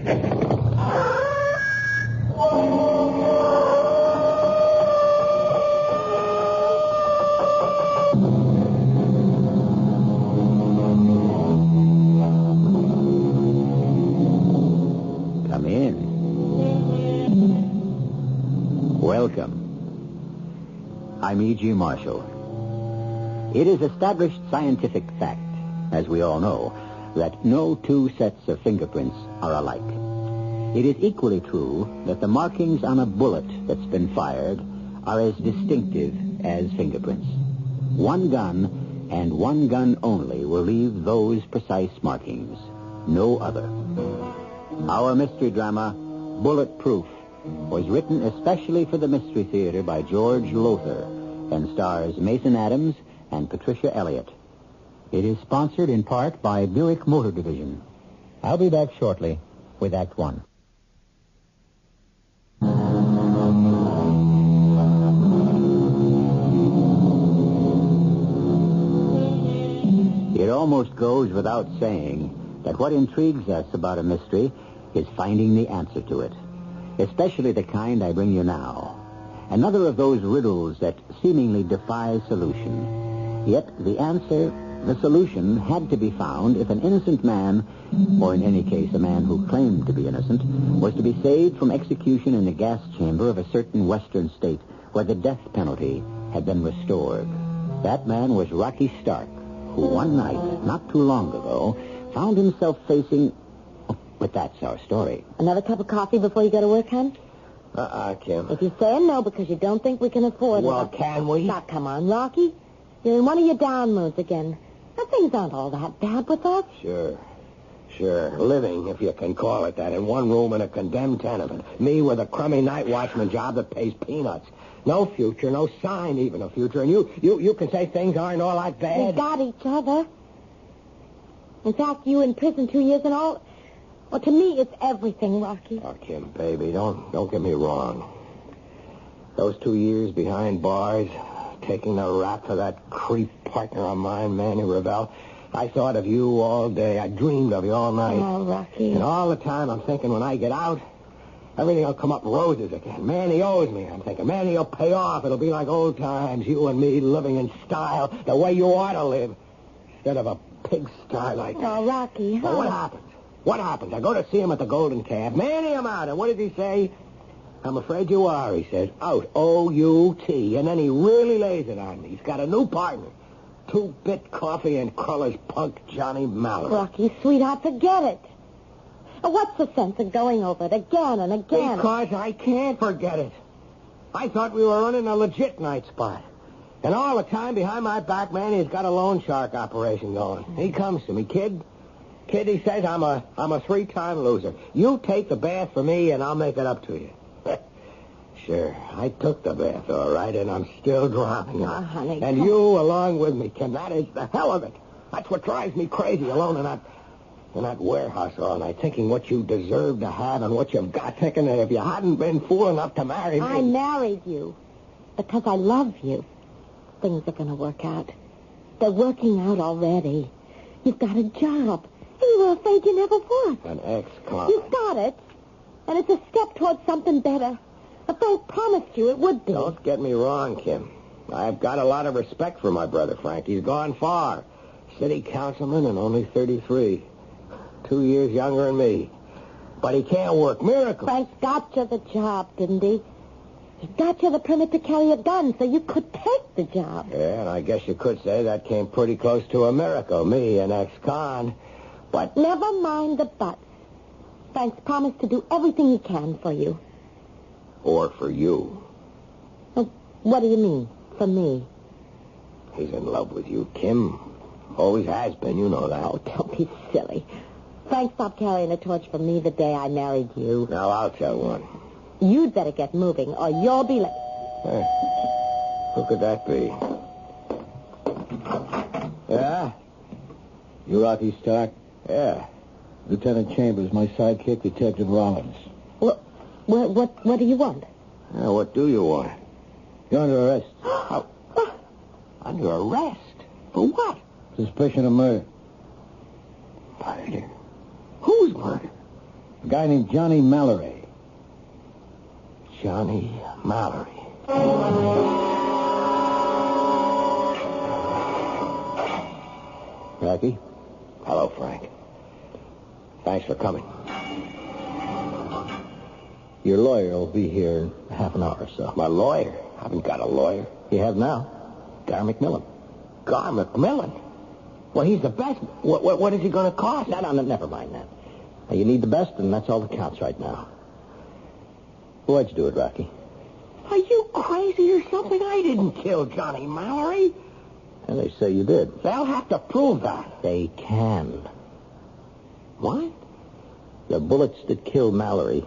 Come in. Welcome. I'm E.G. Marshall. It is established scientific fact, as we all know, that no two sets of fingerprints are alike. It is equally true that the markings on a bullet that's been fired are as distinctive as fingerprints. One gun, and one gun only, will leave those precise markings. No other. Our mystery drama, Bulletproof, was written especially for the Mystery Theater by George Lothar and stars Mason Adams and Patricia Elliott. It is sponsored in part by Buick Motor Division. I'll be back shortly with Act One. It almost goes without saying that what intrigues us about a mystery is finding the answer to it, especially the kind I bring you now. Another of those riddles that seemingly defy solution. Yet the answer, the solution, had to be found if an innocent man, or in any case a man who claimed to be innocent, was to be saved from execution in the gas chamber of a certain western state where the death penalty had been restored. That man was Rocky Stark, who one night, not too long ago, found himself facing... But that's our story. Another cup of coffee before you go to work, hon? Kim. If you're saying no because you don't think we can afford it... Well, can we? Now, come on, Rocky. You're in one of your down moods again. Now, things aren't all that bad with us. Sure. Living, if you can call it that, in one room in a condemned tenement. Me with a crummy night watchman job that pays peanuts. No future, no sign even of future. And you can say things aren't all that bad. We got each other. In fact, you in prison 2 years and all... Well, to me, it's everything, Rocky. Oh, Kim, baby, don't get me wrong. Those 2 years behind bars, taking the rap for that creep partner of mine, Manny Revelle, I thought of you all day. I dreamed of you all night. Oh, Rocky. And all the time I'm thinking when I get out, everything will come up roses again. Manny owes me, I'm thinking. Manny will pay off. It'll be like old times, you and me living in style, the way you ought to live, instead of a pigsty like that. Oh, Rocky. Well, what happens? What happens? I go to see him at the Golden Calf. Manny, I'm out. And what does he say? I'm afraid you are, he says. Out. O-U-T. And then he really lays it on me. He's got a new partner. 2-bit coffee and Cruller's punk Johnny Mallory. Rocky, sweetheart, forget it. What's the sense of going over it again and again? Because I can't forget it. I thought we were running a legit night spot. And all the time behind my back, Manny's got a loan shark operation going. He comes to me, Kid, he says, I'm a 3-time loser. You take the bath for me, and I'll make it up to you. Sure, I took the bath, all right, and I'm still drowning. Oh, honey. And you along with me, Kim. That is the hell of it. That's what drives me crazy, alone in that warehouse all night, thinking what you deserve to have and what you've got, thinking that if you hadn't been fool enough to marry me... I married you because I love you. Things are going to work out. They're working out already. You've got a job. And you were afraid you never would. An ex-con. You've got it. And it's a step towards something better. But Frank promised you it would be. Don't get me wrong, Kim. I've got a lot of respect for my brother, Frank. He's gone far. City councilman and only 33. 2 years younger than me. But he can't work miracles. Frank got you the job, didn't he? He got you the permit to carry a gun so you could take the job. Yeah, and I guess you could say that came pretty close to a miracle. Me, an ex-con. But... Never mind the buts. Frank's promised to do everything he can for you. Or for you. Well, what do you mean, for me? He's in love with you, Kim. Always has been, you know that. Oh, don't be silly. Frank stopped carrying a torch for me the day I married you. Now, I'll tell one. You'd better get moving, or you'll be late. Hey, who could that be? Yeah? You Rocky Stark? Yeah. Lieutenant Chambers, my sidekick, Detective Rollins. What do you want? Yeah, what do you want? You're under arrest. Oh. Under arrest? For what? Suspicion of murder. Murder? Whose murder? A guy named Johnny Mallory. Johnny Mallory. Rocky? Hello, Frank. Thanks for coming. Your lawyer will be here in half an hour or so. My lawyer? I haven't got a lawyer. You have now. Gar McMillan. Gar McMillan? Well, he's the best. What is he going to cost? No, never mind that. Now, you need the best, and that's all that counts right now. Why'd you do it, Rocky? Are you crazy or something? I didn't kill Johnny Mallory. And they say you did. They'll have to prove that. They can. What? The bullets that killed Mallory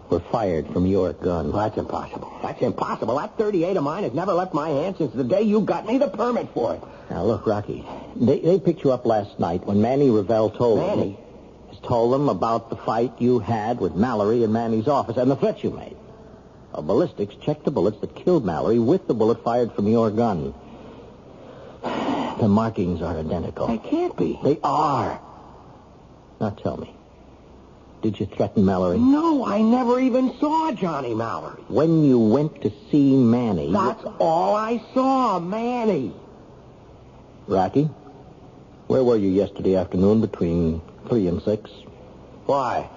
were fired from your gun. Well, that's impossible. That's impossible. That .38 of mine has never left my hand since the day you got me the permit for it. Now, look, Rocky, they picked you up last night when Manny Revelle told them. Manny? Told them about the fight you had with Mallory in Manny's office and the threats you made. Ballistics checked the bullets that killed Mallory with the bullet fired from your gun. The markings are identical. They can't be. They are. Now tell me, did you threaten Mallory? No, I never even saw Johnny Mallory. When you went to see Manny... That's all I saw, Manny. Rocky, where were you yesterday afternoon between 3 and 6? Why?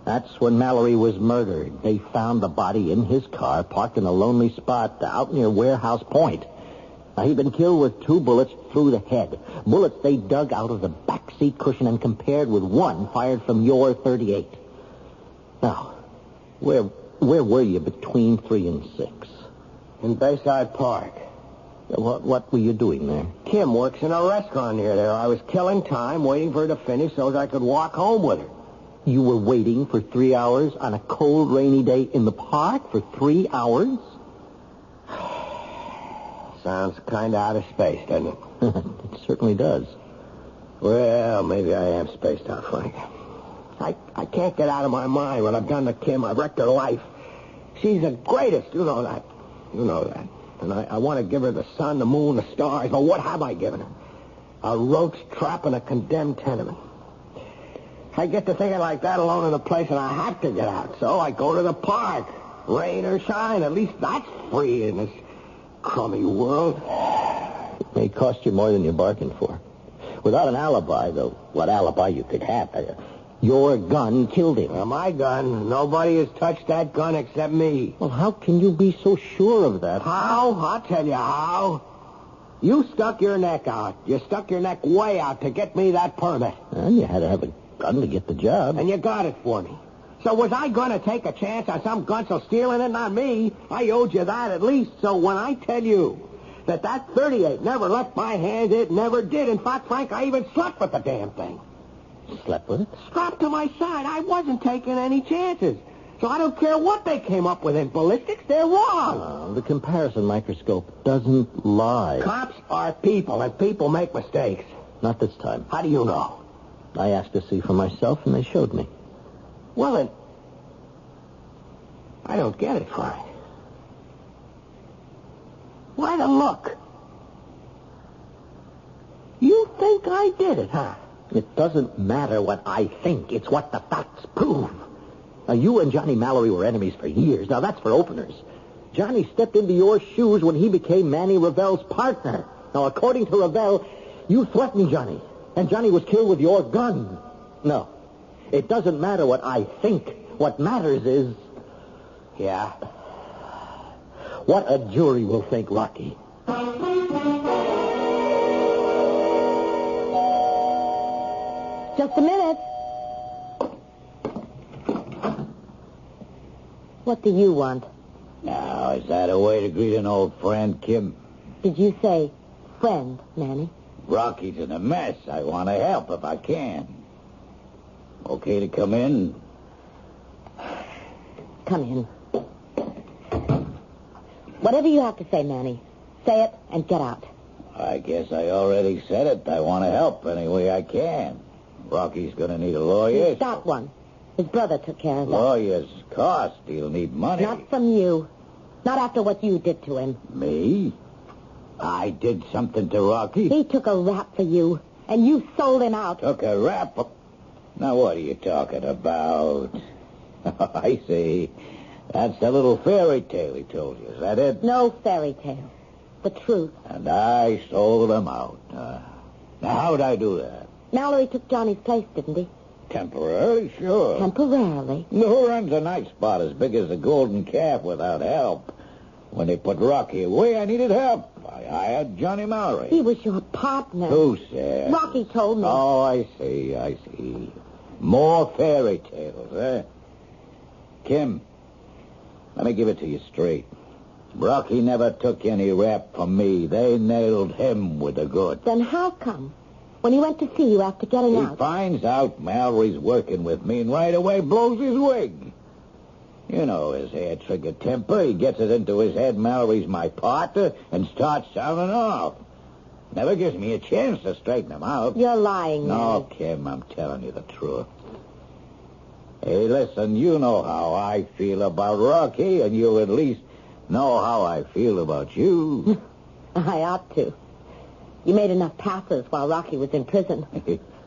That's when Mallory was murdered. They found the body in his car, parked in a lonely spot out near Warehouse Point. Now, he'd been killed with 2 bullets through the head. Bullets they dug out of the back seat cushion and compared with 1 fired from your .38. Now, where were you between 3 and 6? In Bayside Park. What were you doing there? Kim works in a restaurant near there. I was killing time, waiting for her to finish so that I could walk home with her. You were waiting for 3 hours on a cold, rainy day in the park for 3 hours? Sounds kind of out of space, doesn't it? It certainly does. Well, maybe I am spaced out, Frank. I can't get out of my mind what I've done to Kim. I've wrecked her life. She's the greatest, you know that. You know that. And I want to give her the sun, the moon, the stars. But what have I given her? A roach trap in a condemned tenement. I get to thinking like that alone in a place, and I have to get out. So I go to the park. Rain or shine, at least that's free in this crummy world. It may cost you more than you bargained for. Without an alibi, though, what alibi you could have, your gun killed him. Well, my gun. Nobody has touched that gun except me. Well, how can you be so sure of that? How? I'll tell you how. You stuck your neck out. You stuck your neck way out to get me that permit. And you had to have a gun to get the job. And you got it for me. So was I going to take a chance on some gunsel stealing it? Not me. I owed you that at least. So when I tell you that .38 never left my hands, it never did. In fact, Frank, I even slept with the damn thing. Slept with it? Strapped to my side. I wasn't taking any chances. So I don't care what they came up with in ballistics. They're wrong. The comparison microscope doesn't lie. Cops are people, and people make mistakes. Not this time. How do you know? I asked to see for myself, and they showed me. Well, then, I don't get it, Frank. Why the look? You think I did it, huh? It doesn't matter what I think. It's what the facts prove. Now, you and Johnny Mallory were enemies for years. Now, that's for openers. Johnny stepped into your shoes when he became Manny Revelle's partner. Now, according to Revelle, you threatened Johnny, and Johnny was killed with your gun. No, it doesn't matter what I think. What matters is... Yeah? What a jury will think, Rocky. Just a minute. What do you want? Now, is that a way to greet an old friend, Kim? Did you say friend, Manny? Rocky's in a mess. I want to help if I can. Okay to come in? Come in. Whatever you have to say, Manny, say it and get out. I guess I already said it. I want to help any way I can. Rocky's going to need a lawyer. He's got one. His brother took care of that. Lawyers cost. He'll need money. Not from you. Not after what you did to him. Me? I did something to Rocky. He took a rap for you, and you sold him out. Took a rap? Now, what are you talking about? I see. That's the little fairy tale he told you. Is that it? No fairy tale. The truth. And I sold him out. Now, how'd I do that? Mallory took Johnny's place, didn't he? Temporarily, sure. Temporarily. Who runs a night spot as big as the Golden Calf without help? When they put Rocky away, I needed help. I hired Johnny Mallory. He was your partner. Who said? Rocky told me. Oh, I see. More fairy tales, eh? Kim, let me give it to you straight. Rocky never took any rap from me. They nailed him with the goods. Then how come? When he went to see you after getting out. He finds out Mallory's working with me and right away blows his wig. You know his hair-trigger temper. He gets it into his head Mallory's my partner and starts sounding off. Never gives me a chance to straighten him out. You're lying, No, Mary. Kim, I'm telling you the truth. Hey, listen, you know how I feel about Rocky, and you at least know how I feel about you. I ought to. You made enough passes while Rocky was in prison.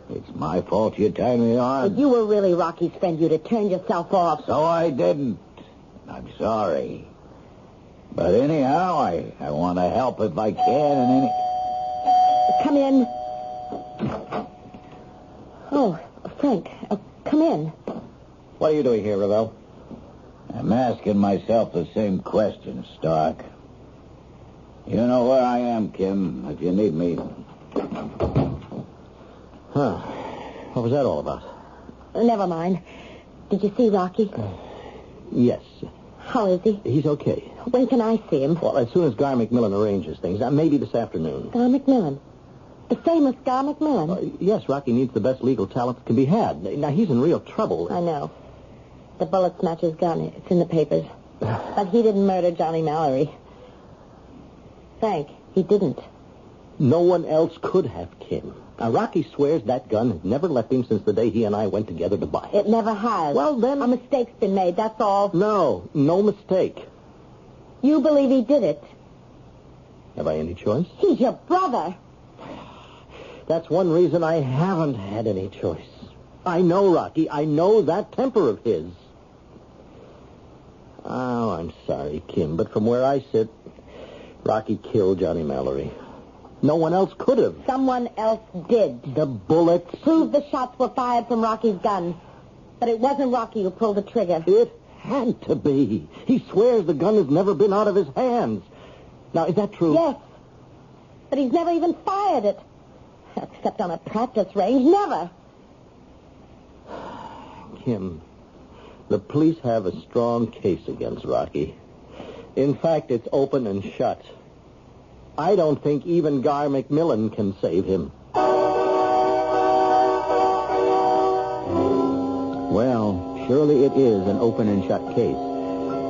It's my fault you tied me on. If you were really Rocky's friend, you'd have turned yourself off. So I didn't. I'm sorry. But anyhow, I want to help if I can in any... Come in. Oh, Frank, come in. What are you doing here, Ravel? I'm asking myself the same question, Stark. You know where I am, Kim, if you need me. Huh. What was that all about? Never mind. Did you see Rocky? Yes. How is he? He's okay. When can I see him? Well, as soon as Guy McMillan arranges things. Maybe this afternoon. Scar McMillan. The famous Scar McMillan? Yes, Rocky needs the best legal talent that can be had. Now, he's in real trouble. I know. The bullet smashed his gun. It's in the papers. But he didn't murder Johnny Mallory. Frank, he didn't. No one else could have, Kim. Now, Rocky swears that gun has never left him since the day he and I went together to buy it. It never has. Well, then... A mistake's been made, that's all. No mistake. You believe he did it. Have I any choice? He's your brother. That's one reason I haven't had any choice. I know Rocky. I know that temper of his. Oh, I'm sorry, Kim, but from where I sit, Rocky killed Johnny Mallory. No one else could have. Someone else did. The bullets... Proved the shots were fired from Rocky's gun. But it wasn't Rocky who pulled the trigger. It had to be. He swears the gun has never been out of his hands. Now, is that true? Yes. But he's never even fired it. Except on a practice range. Never. Kim, the police have a strong case against Rocky. In fact, it's open and shut. I don't think even Guy McMillan can save him. Well, surely it is an open and shut case.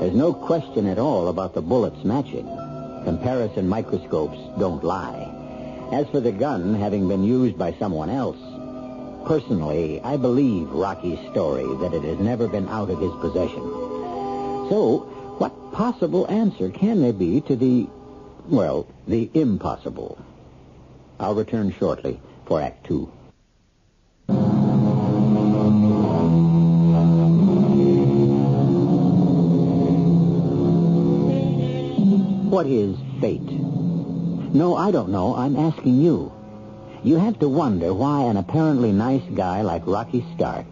There's no question at all about the bullets matching. Comparison microscopes don't lie. As for the gun having been used by someone else, personally, I believe Rocky's story that it has never been out of his possession. So, what possible answer can there be to the impossible? I'll return shortly for Act 2. What is fate? No, I don't know. I'm asking you. You have to wonder why an apparently nice guy like Rocky Stark,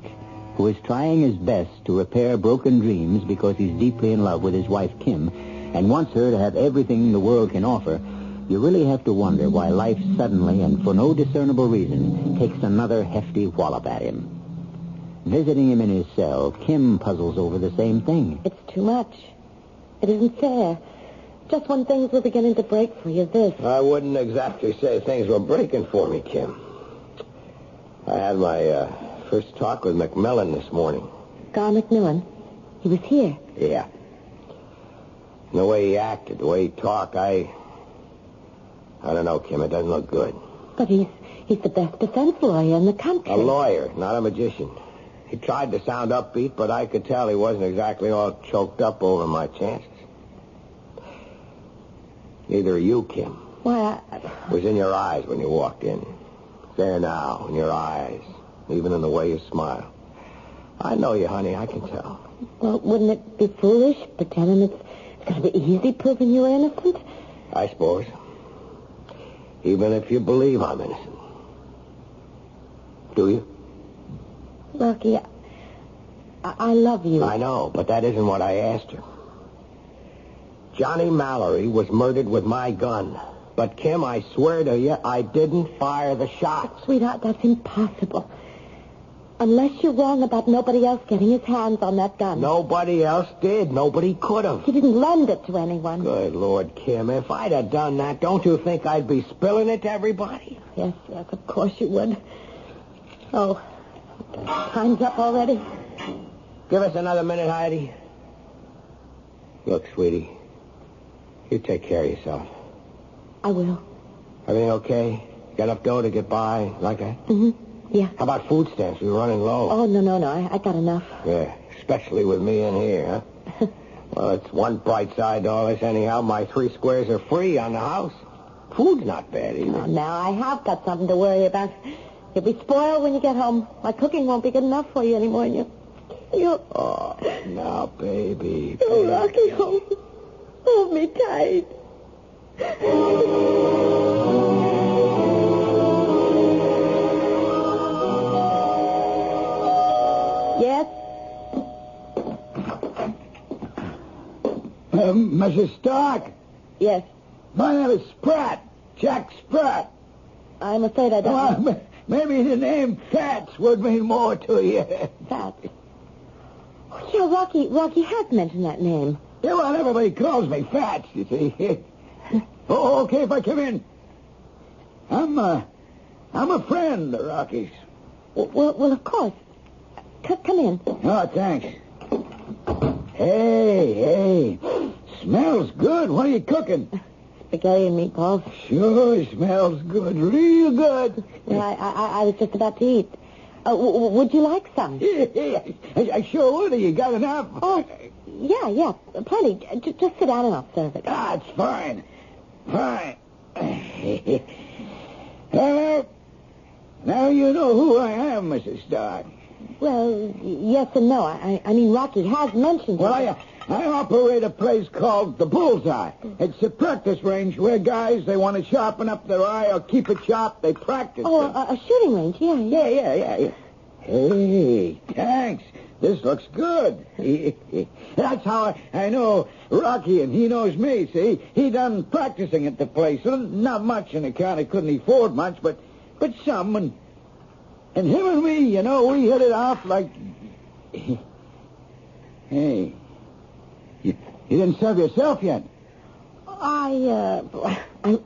who is trying his best to repair broken dreams because he's deeply in love with his wife Kim and wants her to have everything the world can offer, you really have to wonder why life suddenly and for no discernible reason takes another hefty wallop at him. Visiting him in his cell, Kim puzzles over the same thing. It's too much. It isn't fair. Just when things were beginning to break for you, this. I wouldn't exactly say things were breaking for me, Kim. I had my first talk with McMillan this morning. Gar McMillan? He was here. Yeah. And the way he acted, the way he talked, I don't know, Kim. It doesn't look good. But he's the best defense lawyer in the country. A lawyer, not a magician. He tried to sound upbeat, but I could tell he wasn't exactly all choked up over my chances. Neither are you, Kim. Why, It was in your eyes when you walked in. There now, in your eyes. even in the way you smile. I know you, honey. I can tell. Well, wouldn't it be foolish pretending it's going to be easy proving you're innocent? I suppose. Even if you believe I'm innocent. Do you? Rocky, I love you. I know, but that isn't what I asked you. Johnny Mallory was murdered with my gun. But, Kim, I swear to you, I didn't fire the shot. Sweetheart, that's impossible. Unless you're wrong about nobody else getting his hands on that gun. Nobody else did. Nobody could have. You didn't lend it to anyone. Good Lord, Kim, if I'd have done that, don't you think I'd be spilling it to everybody? Yes, of course you would. Oh, time's up already. Give us another minute, Heidi. Look, sweetie, you take care of yourself. I will. Everything okay? Got enough dough to get by like that? Mm-hmm. Yeah. How about food stamps? We're running low. Oh, no. I got enough. Yeah, especially with me in here, huh? Well, it's one bright side to all this anyhow. My 3 squares are free on the house. Food's not bad either. Oh, now I have got something to worry about. You'll be spoiled when you get home. My cooking won't be good enough for you anymore. And you... Oh, now, baby. Oh, Rocky, hold me tight. Yes? Mrs. Stark? Yes. My name is Spratt. Jack Spratt. I'm afraid I don't... Well, maybe the name Fats would mean more to you. Fats. Oh, yeah, Rocky has mentioned that name. Yeah, well, everybody calls me Fats, you see. Oh, okay if I come in. I'm a friend of Rocky's. Well, of course. Come in. Oh, thanks. Hey. Smells good. What are you cooking? Spaghetti and meatballs. Sure smells good. Real good. Yeah, I was just about to eat. Would you like some? Yeah, I sure would. You got enough? Oh, yeah. Plenty. Just sit down and I'll serve it. Ah, it's fine. Well, now you know who I am, Mrs. Stark. Well, yes and no. I mean, Rocky has mentioned Well, it. I operate a place called the Bullseye. It's a practice range where guys, they want to sharpen up their eye or keep it sharp, they practice. Oh, a shooting range, yeah. Yeah. Hey, thanks. This looks good. That's how I know Rocky, and he knows me, see? He done practicing at the place. Not much on account he couldn't afford much, but some. And him and me, you know, we hit it off like... Hey, you didn't serve yourself yet. I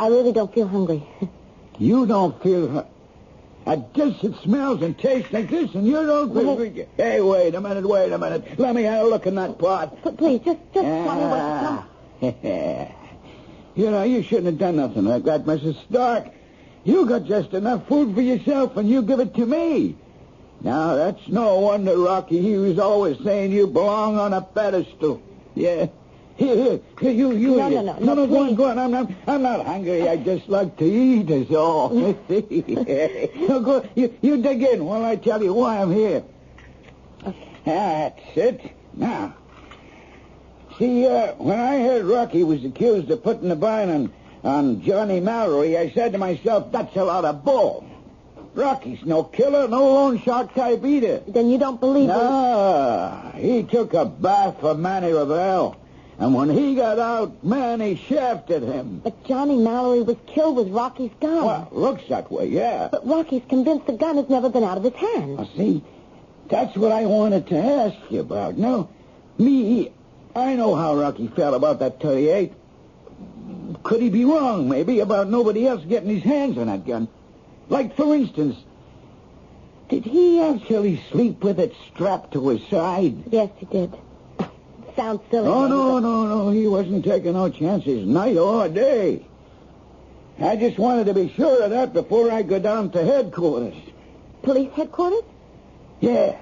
really don't feel hungry. You don't feel... Just it smells and tastes like this, and you don't feel... Hey, wait a minute. Let me have a look in that pot. Please, just tell me what to do. You know, you shouldn't have done nothing like that, Mrs. Stark. You got just enough food for yourself, and you give it to me. Now, that's no wonder, Rocky. He was always saying you belong on a pedestal. Yeah. Here, you. No, go on. I'm not hungry. I just like to eat, is all. No, go. You dig in while I tell you why I'm here. Okay. That's it. Now, see, when I heard Rocky was accused of putting the burn on Johnny Mallory, I said to myself, that's a lot of bull. Rocky's no killer, no loan shark type either. Then you don't believe it? No, he took a bath for Manny Ravel. And when he got out, Manny shafted him. But Johnny Mallory was killed with Rocky's gun. Well, looks that way, yeah. But Rocky's convinced the gun has never been out of his hands. Now, see, that's what I wanted to ask you about. Now, I know how Rocky felt about that 38. Could he be wrong, maybe, about nobody else getting his hands on that gun? Like, for instance, did he actually sleep with it strapped to his side? Yes, he did. Sounds silly. Oh, no. He wasn't taking no chances night or day. I just wanted to be sure of that before I go down to headquarters. Police headquarters? Yeah.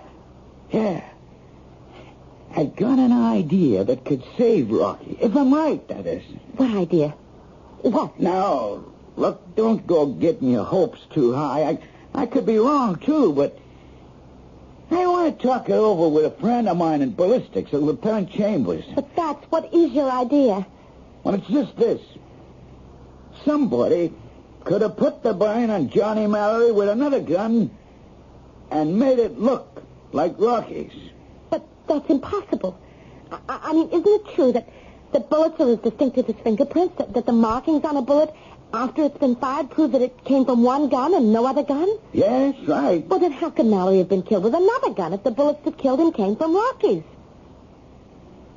I got an idea that could save Rocky. If I'm right, that is. What idea? What? Now, look, don't go getting your hopes too high. I could be wrong, too, but I talk it over with a friend of mine in ballistics, Lieutenant Chambers. But Fats, what is your idea? Well, it's just this. Somebody could have put the brain on Johnny Mallory with another gun and made it look like Rocky's. But that's impossible. I mean, isn't it true that bullets are as distinctive as fingerprints, that the markings on a bullet after it's been fired prove that it came from one gun and no other gun? Yes, right. Well, then how could Mallory have been killed with another gun if the bullets that killed him came from Rocky's?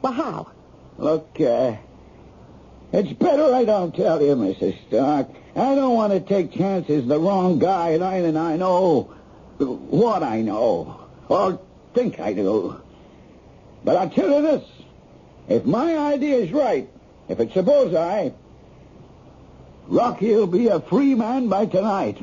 Well, how? Look, it's better I don't tell you, Mrs. Stark. I don't want to take chances the wrong guy, and I know what I know, or think I do. But I'll tell you this. If my idea is right, if it's a bullseye, Rocky will be a free man by tonight.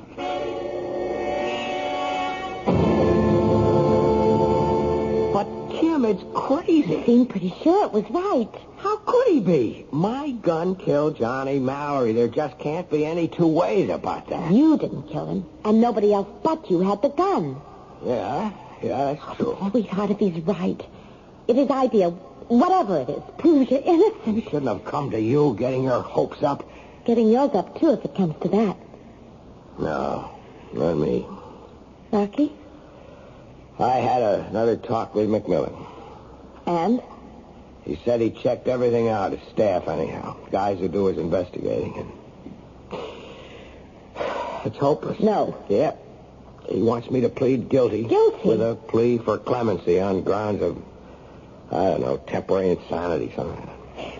But, Kim, it's crazy. He seemed pretty sure it was right. How could he be? My gun killed Johnny Mallory. There just can't be any two ways about that. You didn't kill him, and nobody else but you had the gun. Yeah, that's true. Sweetheart, if he's right, if his idea, whatever it is, proves you're innocent. He shouldn't have come to you getting your hopes up. Getting yours up, too, if it comes to that. No, not me. Rocky? I had another talk with McMillan. And? He said he checked everything out, his staff anyhow. Guys who do his investigating. And it's hopeless. No. Yeah. He wants me to plead guilty. Guilty? With a plea for clemency on grounds of, I don't know, temporary insanity, something.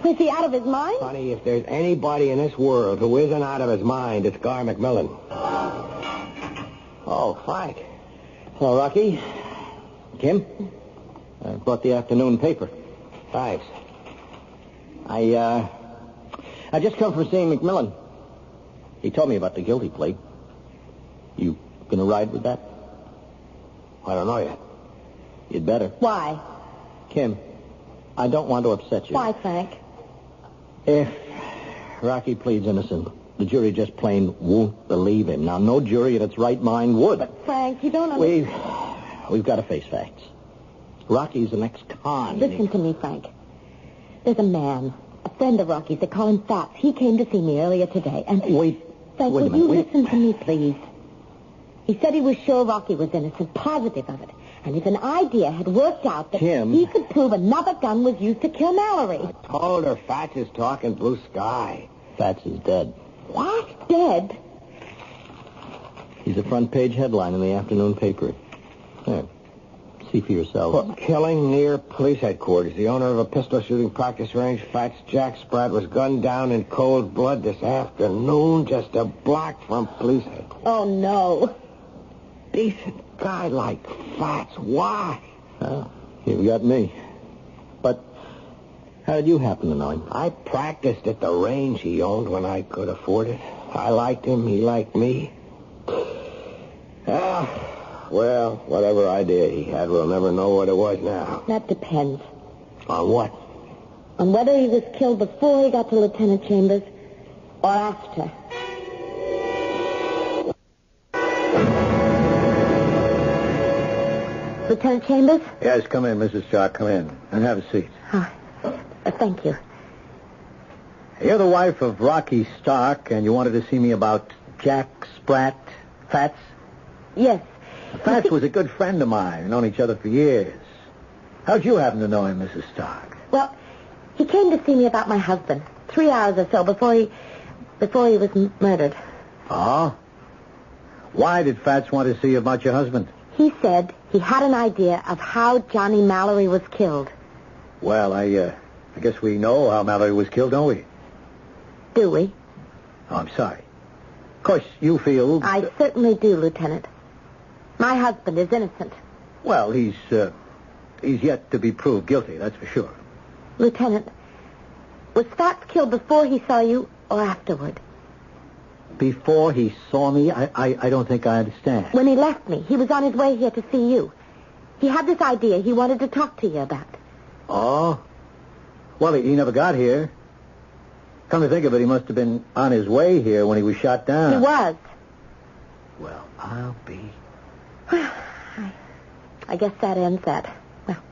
Was he out of his mind? Honey, if there's anybody in this world who isn't out of his mind, it's Gar McMillan. Oh, Frank. Hello, Rocky. Kim? I brought the afternoon paper. Thanks. I just come from seeing McMillan. He told me about the guilty plea. You gonna ride with that? I don't know yet. You'd better. Why? Kim, I don't want to upset you. Why, Frank? If Rocky pleads innocent, the jury just plain won't believe him. Now, no jury in its right mind would. But, Frank, you don't understand. We've got to face facts. Rocky's an ex-con. Listen to me, Frank. There's a man, a friend of Rocky's. They call him Fats. He came to see me earlier today, and... Wait. Frank, Wait a will minute. you listen to me, please? He said he was sure Rocky was innocent, positive of it. And if an idea had worked out that Kim. he could prove another gun was used to kill Mallory. I told her Fats is talking blue sky. Fats is dead. What? Dead? He's a front-page headline in the afternoon paper. There. See for yourself. For killing near police headquarters. The owner of a pistol shooting practice range, Fats Jack Spratt, was gunned down in cold blood this afternoon, just a block from police headquarters. Oh, no. Decent guy like Fats. Why? Oh, you've got me. But how did you happen to know him? I practiced at the range he owned when I could afford it. I liked him. He liked me. Well, whatever idea he had, we'll never know what it was now. That depends. On what? On whether he was killed before he got to Lieutenant Chambers or after. Lieutenant Chambers? Yes, come in, Mrs. Stark. Come in and have a seat. Thank you. You're the wife of Rocky Stark, and you wanted to see me about Jack Spratt, Fats? Yes. Fats was a good friend of mine. We've known each other for years. How'd you happen to know him, Mrs. Stark? Well, he came to see me about my husband 3 hours or so before he was murdered. Oh? Why did Fats want to see you about your husband? He said he had an idea of how Johnny Mallory was killed. Well, I guess we know how Mallory was killed, don't we? Do we? Oh, I'm sorry. Of course, you feel... I certainly do, Lieutenant. My husband is innocent. Well, he's yet to be proved guilty, that's for sure. Lieutenant, was Fats killed before he saw you or afterward? Before he saw me? I don't think I understand. When he left me, he was on his way here to see you. He had this idea he wanted to talk to you about. Oh? Well, he never got here. Come to think of it, he must have been on his way here when he was shot down. He was. Well, I'll be... I guess that ends that. Well,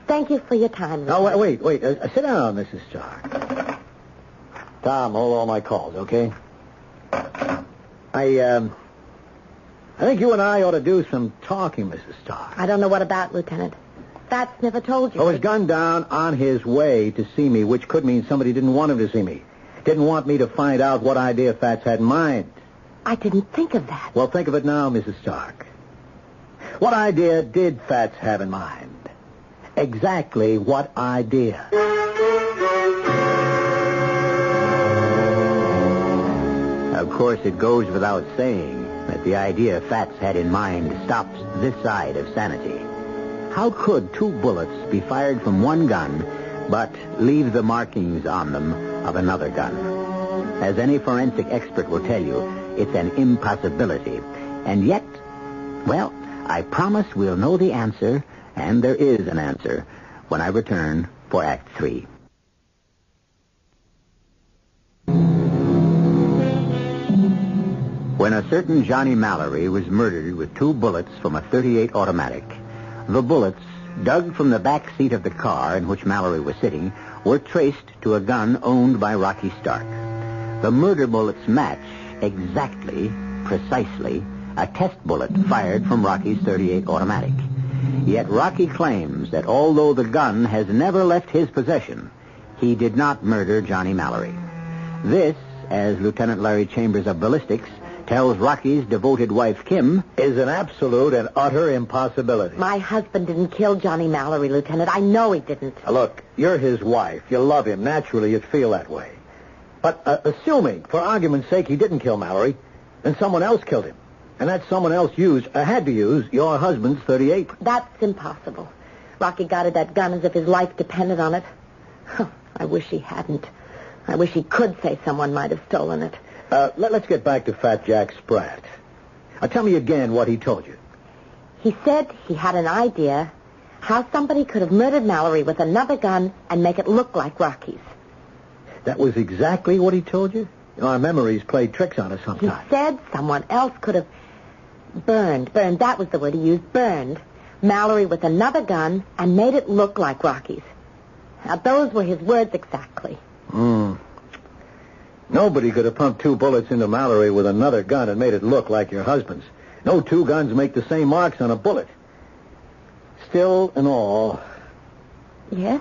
thank you for your time. No, wait. Sit down, Mrs. Stark. Tom, hold all my calls, okay? I think you and I ought to do some talking, Mrs. Stark. I don't know what about, Lieutenant. Fats never told you. Oh, he's gunned down on his way to see me, which could mean somebody didn't want him to see me. Didn't want me to find out what idea Fats had in mind. I didn't think of that. Well, think of it now, Mrs. Stark. What idea did Fats have in mind? Exactly what idea? Of course, it goes without saying that the idea Fats had in mind stops this side of sanity. How could 2 bullets be fired from one gun but leave the markings on them of another gun? As any forensic expert will tell you, it's an impossibility. And yet, well, I promise we'll know the answer, and there is an answer, when I return for Act 3. When a certain Johnny Mallory was murdered with 2 bullets from a .38 automatic, the bullets, dug from the back seat of the car in which Mallory was sitting, were traced to a gun owned by Rocky Stark. The murder bullets match exactly, precisely, a test bullet fired from Rocky's .38 automatic. Yet Rocky claims that although the gun has never left his possession, he did not murder Johnny Mallory. This, as Lieutenant Larry Chambers of Ballistics tells Rocky's devoted wife, Kim, Is an absolute and utter impossibility. My husband didn't kill Johnny Mallory, Lieutenant. I know he didn't. Look, you're his wife. You love him. Naturally, you'd feel that way. But assuming, for argument's sake, he didn't kill Mallory, then someone else killed him. And that someone else had to use your husband's .38. That's impossible. Rocky guarded that gun as if his life depended on it. I wish he hadn't. I wish he could say someone might have stolen it. Let's get back to Fat Jack Spratt. Tell me again what he told you. He said he had an idea how somebody could have murdered Mallory with another gun and make it look like Rocky's. That was exactly what he told you? Our memories played tricks on us He sometimes. said someone else could have burned, that was the word he used, burned Mallory with another gun and made it look like Rocky's. Now, those were his words exactly. Nobody could have pumped 2 bullets into Mallory with another gun and made it look like your husband's. No 2 guns make the same marks on a bullet. Still and all, Yes?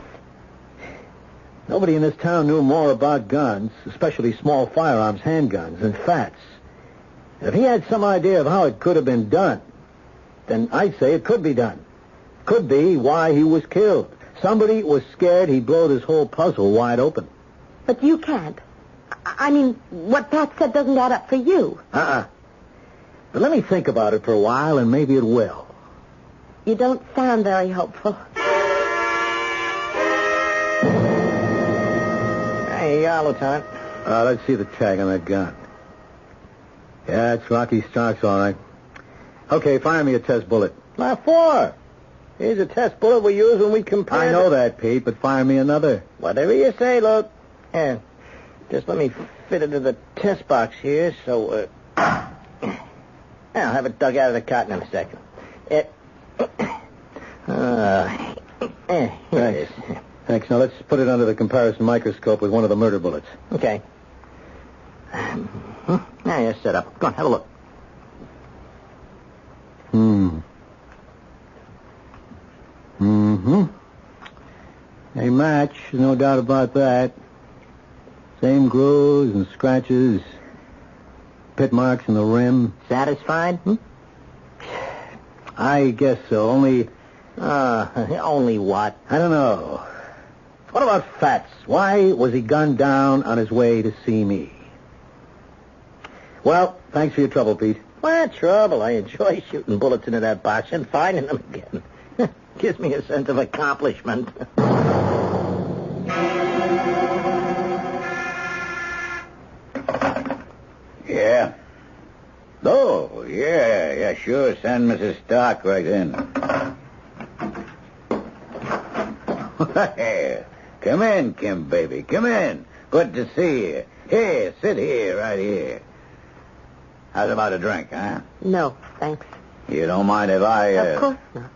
nobody in this town knew more about guns, especially small firearms, handguns, than Fats. If he had some idea of how it could have been done, then I'd say it could be done. Could be why he was killed. Somebody was scared he'd blow this whole puzzle wide open. But you can't. I mean, what Pat said doesn't add up for you. But let me think about it for a while, and maybe it will. You don't sound very hopeful. Hey, Lieutenant. Let's see the tag on that gun. Yeah, it's Rocky Stark's, all right. Okay, fire me a test bullet. What for? Here's a test bullet we use when we compare. I know that, Pete, but fire me another. Whatever you say, Luke. Yeah. Just let me fit it into the test box here, so, I'll have it dug out of the cotton in a second. Here it is. Thanks. Now let's put it under the comparison microscope with one of the murder bullets. Okay. Now you're set up. Go on, have a look. They match, no doubt about that. Same grooves and scratches, pit marks in the rim. Satisfied? I guess so, only Only what? I don't know. What about Fats? Why was he gunned down on his way to see me? Well, thanks for your trouble, Pete. What trouble? I enjoy shooting bullets into that box and finding them again. Gives me a sense of accomplishment. Yeah. Oh, yeah, sure. Send Mrs. Stark right in. Come in, Kim, baby. Come in. Good to see you. Here, sit here, right here. How's about a drink, huh? No, thanks. You don't mind if I... Of course not.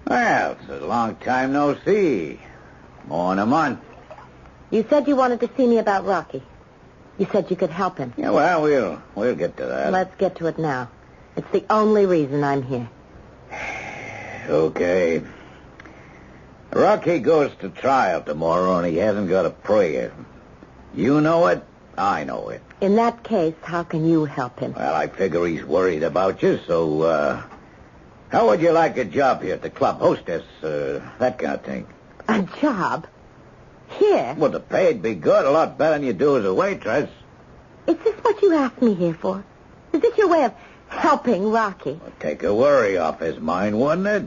Well, it's a long time no see. More than a month. You said you wanted to see me about Rocky. You said you could help him. Yeah, well, we'll get to that. Let's get to it now. It's the only reason I'm here. Okay. Rocky goes to trial tomorrow, and he hasn't got a prayer. You know it, I know it. In that case, how can you help him? Well, I figure he's worried about you, so, how would you like a job here at the club? Hostess, that kind of thing. A job? Here? Well, the pay'd be good, a lot better than you do as a waitress. Is this what you asked me here for? Is this your way of helping Rocky? Well, take a worry off his mind, wouldn't it?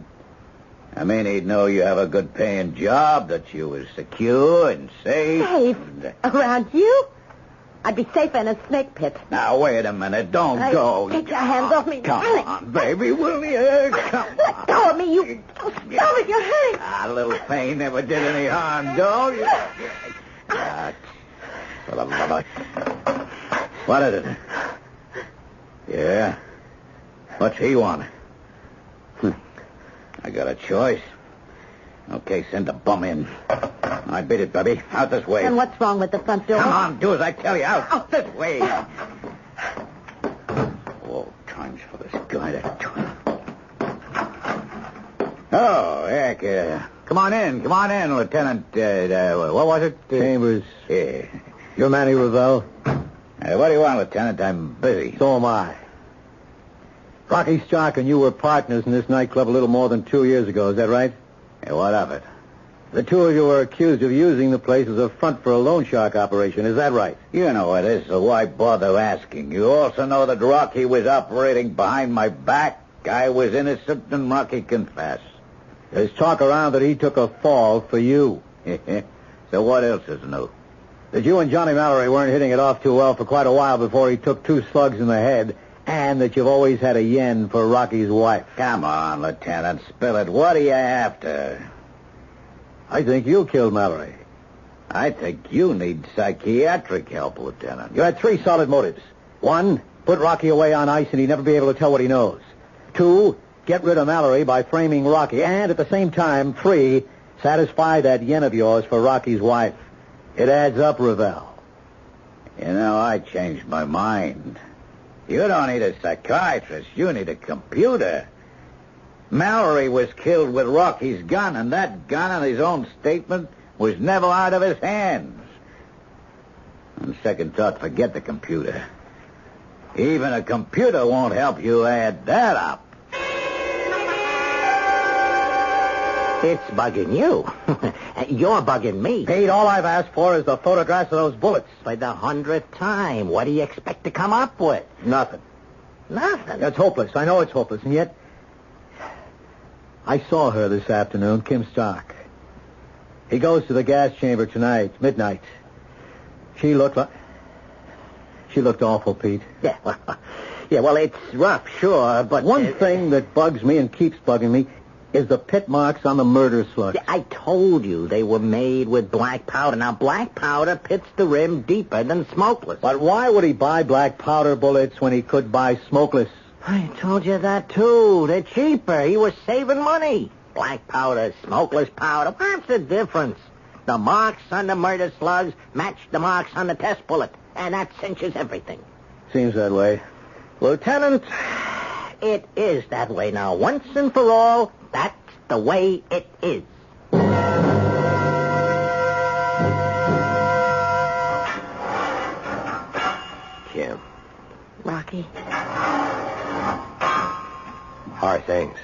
I mean, he'd know you have a good paying job, that you was secure and safe. Safe? Around you? I'd be safer in a snake pit. Now, wait a minute. Don't go. Take your hands off me. Come on, baby, will you? Come on. Let go of me, you... Stop it, you're hurting. A little pain never did any harm, don't you? What is it? Yeah? What's he want? I got a choice. Okay, send the bum in. I beat it, Bubby. Out this way. And what's wrong with the front door? Come on, do as I tell you. Out this way. Oh, times for this guy to... Oh, heck. Come on in, Lieutenant. What was it? Chambers. Yeah. You're Manny Revelle? What do you want, Lieutenant? I'm busy. So am I. Rocky Stark and you were partners in this nightclub a little more than 2 years ago. Is that right? Hey, what of it? The two of you were accused of using the place as a front for a loan shark operation. Is that right? You know it is, so why bother asking? You also know that Rocky was operating behind my back. I was innocent, and Rocky confessed. There's talk around that he took a fall for you. So what else is new? That you and Johnny Mallory weren't hitting it off too well for quite a while before he took 2 slugs in the head, and that you've always had a yen for Rocky's wife. Come on, Lieutenant, spill it. What are you after? I think you killed Mallory. I think you need psychiatric help, Lieutenant. You had 3 solid motives. 1, put Rocky away on ice and he'd never be able to tell what he knows. 2, get rid of Mallory by framing Rocky. And at the same time, 3, satisfy that yen of yours for Rocky's wife. It adds up, Revelle. You know, I changed my mind. You don't need a psychiatrist. You need a computer. Mallory was killed with Rocky's gun, and that gun, on his own statement, was never out of his hands. On second thought, forget the computer. Even a computer won't help you add that up. It's bugging you. You're bugging me. Pete, all I've asked for is the photographs of those bullets. For the 100th time. What do you expect to come up with? Nothing. Nothing. It's hopeless. I know it's hopeless, and yet... I saw her this afternoon, Kim Stark. He goes to the gas chamber tonight, midnight. She looked awful, Pete. Yeah, well, it's rough, sure, but... One thing that bugs me and keeps bugging me is the pit marks on the murder slugs. I told you they were made with black powder. Now, black powder pits the rim deeper than smokeless. But why would he buy black powder bullets when he could buy smokeless? I told you that, too. They're cheaper. He was saving money. Black powder, smokeless powder. What's the difference? The marks on the murder slugs match the marks on the test bullet, and that cinches everything. Seems that way. Lieutenant, it is that way now. Once and for all, that's the way it is. Kim. Rocky. How are things?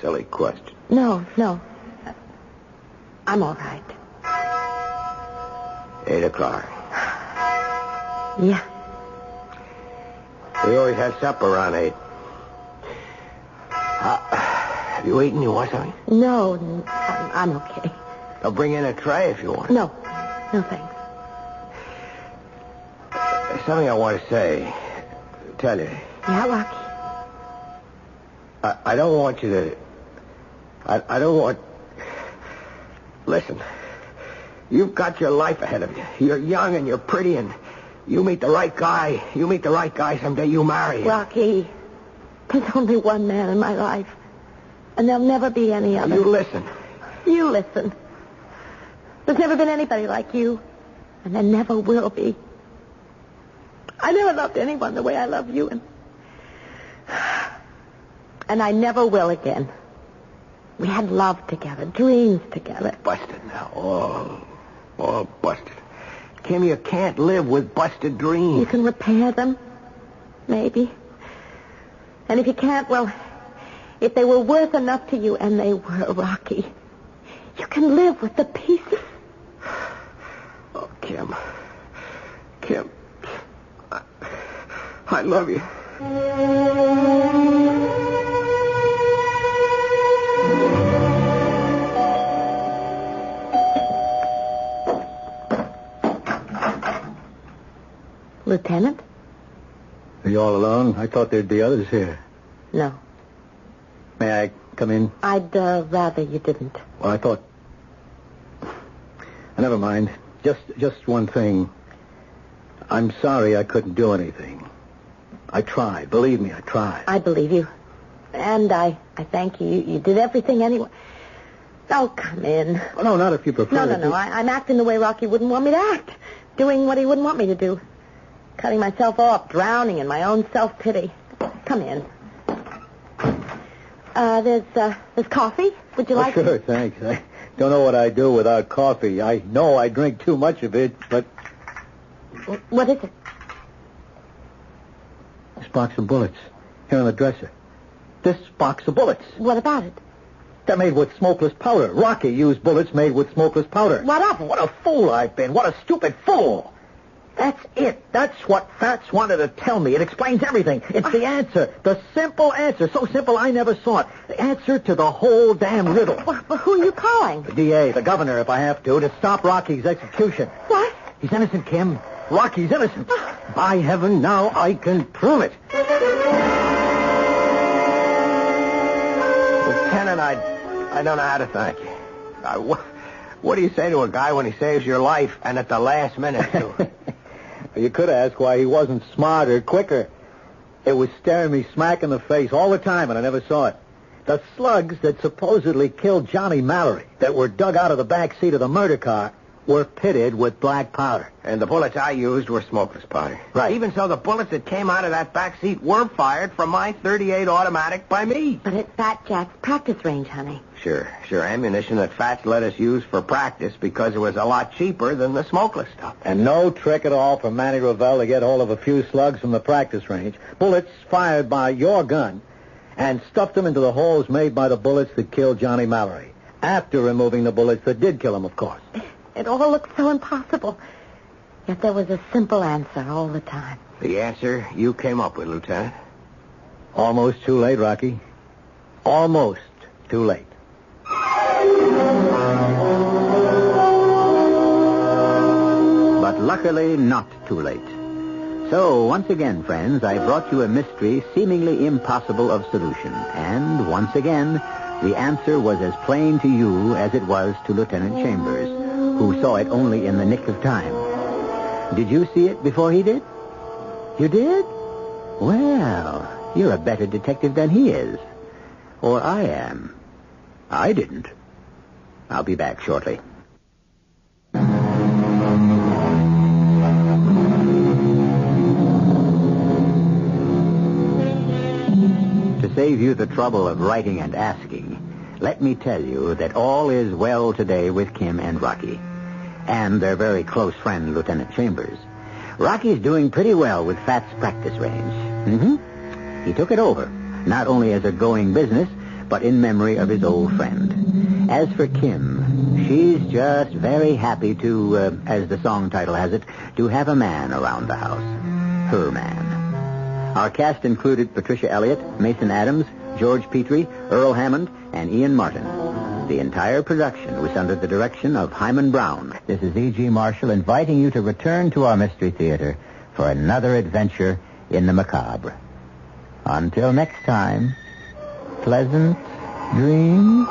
Silly question. No. I'm all right. 8 o'clock. Yeah. We always had supper around 8. Have you eaten? You want something? No, I'm okay. I'll bring in a tray if you want. No, thanks. There's something I want to say. Tell you. Yeah, Rocky. I don't want you to... I don't want... Listen. You've got your life ahead of you. You're young and you're pretty and you meet the right guy. You meet the right guy someday, you marry him. Rocky. There's only one man in my life. And there'll never be any other. You listen. You listen. There's never been anybody like you. And there never will be. I never loved anyone the way I love you. And I never will again. We had love together, dreams together. Busted now. All busted. Kim, you can't live with busted dreams. You can repair them. Maybe. And if you can't, well, if they were worth enough to you, and they were, Rocky, you can live with the pieces. Oh, Kim. Kim. I love you. Lieutenant? Are you all alone? I thought there'd be others here. No. May I come in? I'd rather you didn't. Well, I thought... Never mind. Just one thing. I'm sorry I couldn't do anything. I tried. Believe me, I tried. I believe you. And I thank you. You did everything anyway. Oh, come in. Oh, no, not if you prefer. No. I'm acting the way Rocky wouldn't want me to act. Doing what he wouldn't want me to do. Cutting myself off, drowning in my own self-pity. Come in. There's coffee. Would you like Sure, it? thanks. I don't know what I'd do without coffee. I know I drink too much of it, but... What is it? This box of bullets. Here on the dresser. This box of bullets. What about it? They're made with smokeless powder. Rocky used bullets made with smokeless powder. What of it? What a fool I've been. What a stupid fool. That's it. That's what Fats wanted to tell me. It explains everything. It's the answer. The simple answer. So simple I never saw it. The answer to the whole damn riddle. Well, who are you calling? The DA, the governor, if I have to stop Rocky's execution. What? He's innocent, Kim. Rocky's innocent. By heaven, now I can prove it. Lieutenant, I don't know how to thank you. What do you say to a guy when he saves your life and at the last minute, too? You could ask why he wasn't smarter, quicker. It was staring me smack in the face all the time, and I never saw it. The slugs that supposedly killed Johnny Mallory, that were dug out of the back seat of the murder car, were pitted with black powder. And the bullets I used were smokeless powder. Right. Even so, the bullets that came out of that back seat were fired from my .38 automatic by me. But at Fat Jack's practice range, honey. Sure. Ammunition that Fats let us use for practice because it was a lot cheaper than the smokeless stuff. And no trick at all for Manny Revell to get hold of a few slugs from the practice range. Bullets fired by your gun, and stuffed them into the holes made by the bullets that killed Johnny Mallory. After removing the bullets that did kill him, of course. It all looked so impossible. Yet there was a simple answer all the time. The answer you came up with, Lieutenant. Almost too late, Rocky. Almost too late. But luckily not too late. So, once again, friends, I brought you a mystery seemingly impossible of solution. And, once again, the answer was as plain to you as it was to Lieutenant Chambers, who saw it only in the nick of time. Did you see it before he did? You did? Well, you're a better detective than he is. Or I am. I didn't. I'll be back shortly. To save you the trouble of writing and asking, let me tell you that all is well today with Kim and Rocky, and their very close friend, Lieutenant Chambers. Rocky's doing pretty well with Fat's practice range. He took it over, not only as a going business, but in memory of his old friend. As for Kim, she's just very happy to, as the song title has it, to have a man around the house. Her man. Our cast included Patricia Elliott, Mason Adams, George Petrie, Earl Hammond, and Ian Martin. The entire production was under the direction of Hyman Brown. This is E.G. Marshall inviting you to return to our Mystery Theater for another adventure in the macabre. Until next time, pleasant dreams.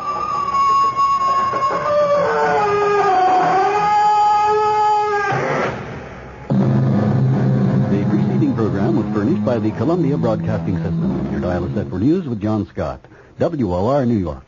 The preceding program was furnished by the the Columbia Broadcasting System. Your dial is set for news with John Scott. WOR New York.